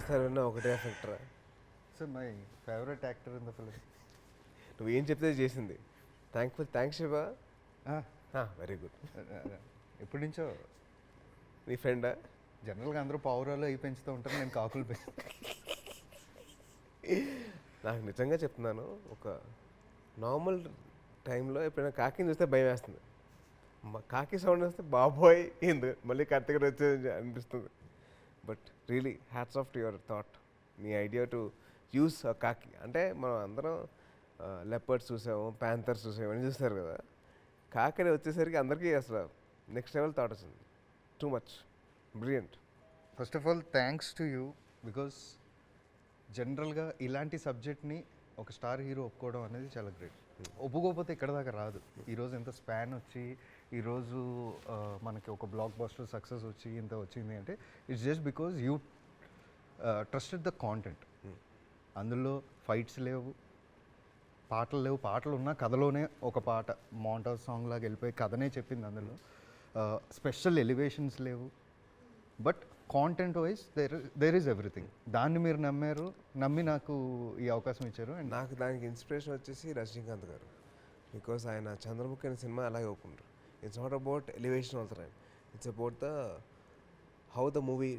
ఎన్నిసార్లు విన్నా ఒకటే ఎఫెక్ట్ రా. Sir my favourite actor in the film. నువ్వు ఏం చెప్తే చేసింది. థ్యాంక్స్ శివ. Very good. ఎప్పటి నుంచో నీ ఫ్రెండా? జనరల్గా అందరూ పావురాలు అవి పెంచుతూ ఉంటారు, నేను కాకులు నాకు నిజంగా చెప్తున్నాను, ఒక నార్మల్ టైంలో ఎప్పుడైనా కాకిని చూస్తే భయం వేస్తుంది. కాకి సౌండ్ వస్తే బాబోయ్ ఎందుకు మళ్ళీ కార్తీక వచ్చేది అనిపిస్తుంది. But really hats off to your thought. నీ ఐడియా టు యూస్ కాకి అంటే మనం అందరం లెపర్డ్స్ చూసాము, ప్యాంథర్స్ చూసాము అని చూస్తారు కదా. కాకి వచ్చేసరికి అందరికీ అసలు నెక్స్ట్ లెవెల్ థాట్ వచ్చింది. Too much brilliant. First of all thanks to you, because జనరల్గా ఇలాంటి సబ్జెక్ట్ని ఒక స్టార్ హీరో ఒప్పుకోవడం అనేది చాలా గ్రేట్. ఒప్పుకోకపోతే ఇక్కడ దాకా రాదు. ఈరోజు ఎంత స్పాన్ వచ్చి ఈరోజు మనకి ఒక బ్లాక్ బస్టర్ సక్సెస్ వచ్చి ఇంత వచ్చింది అంటే it's just because you trusted the content. అందులో ఫైట్స్ లేవు, పాటలు లేవు. పాటలు ఉన్న కథలోనే ఒక పాట మౌంటాజ్ సాంగ్ లాగా వెళ్ళిపోయి కథనే చెప్పింది. అందులో స్పెషల్ ఎలివేషన్స్ లేవు. But content wise there is everything. దాన్ని మీరు నమ్మారు, నమ్మి నాకు ఈ అవకాశం ఇచ్చారు. అండ్ నాకు దానికి ఇన్స్పిరేషన్ వచ్చేసి రజనీకాంత్ గారు. బికాస్ ఆయన చంద్రముఖి అనే సినిమా అలాగే ఒప్పుకుంటారు. It's not about elevation all the time, it's about the how the movie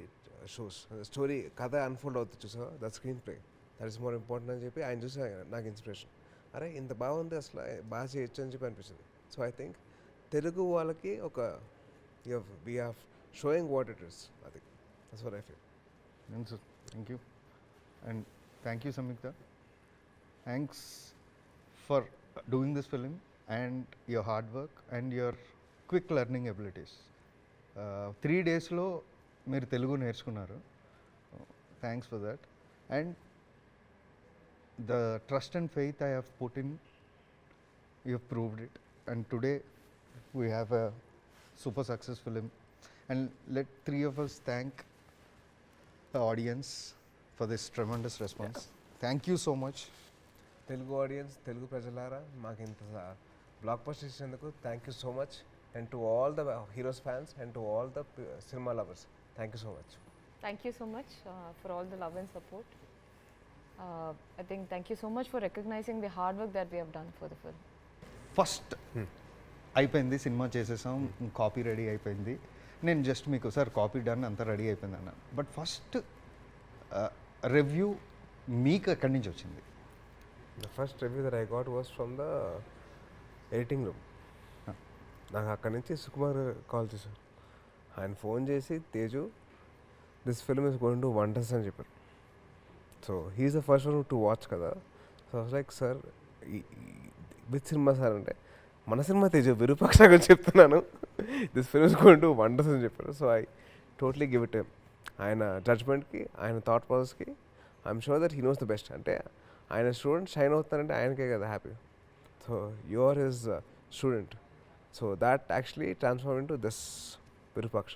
shows story, కథ అన్ఫోల్డ్ అవుతుంది చూసా, the screen play, that is more important అని చెప్పి ఆయన చూసి నాకు ఇన్స్పిరేషన్. అరే ఇంత బాగుంది అసలు బాగా చేయొచ్చు అని చెప్పి అనిపించింది. సో ఐ థింక్ తెలుగు వాళ్ళకి ఒక we have showing what it is. అది that's what I feel. Sir thank you. And thank you Samyuktha. Thanks for doing this film and your hard work and your quick learning abilities. 3 daysలో మీరు తెలుగు నేర్చుకున్నారు. Thanks for that. And the trust and faith I have put in, you have proved it. And today we have a super success film. And let 3 of us thank the audience for this tremendous response. Thank you so much. Telugu audience, Telugu ప్రజలారా, మాకు ఇంత block buster ఇచ్చినందుకు thank you so much. And to all the heroes fans and to all the cinema lovers, thank you so much. Thank you so much for all the love and support. I think thank you so much for recognizing the hard work that we have done for the film. First అయిపోయింది, cinema చేసేసాం, copy ready అయిపోయింది. నేను just మీకు sir copy done అంతా ready అయిపోయింది అన్నాను. But first review మీకు ఎక్కడి నుంచి వచ్చింది? The first review that I got was from the editing room. నాకు అక్కడి నుంచి సుకుమార్ కాల్ చేశారు. ఆయన ఫోన్ చేసి Teju this film is going to wonders అని చెప్పారు. So he's the first one to watch కదా. So like sir with cinema sir అంటే మన సినిమా తేజు విరూపాక్ష గురించి చెప్తున్నాను, this film is going to wonders అని చెప్పారు. So I totally give it ఆయన జడ్జ్మెంట్కి, ఆయన థాట్ ప్రాసెస్కి. I'm sure that he knows the best. అంటే ఆయన స్టూడెంట్ షైన్ అవుతారంటే ఆయనకే కదా happy. So you are his student. So that actually transform into this Virupaksha.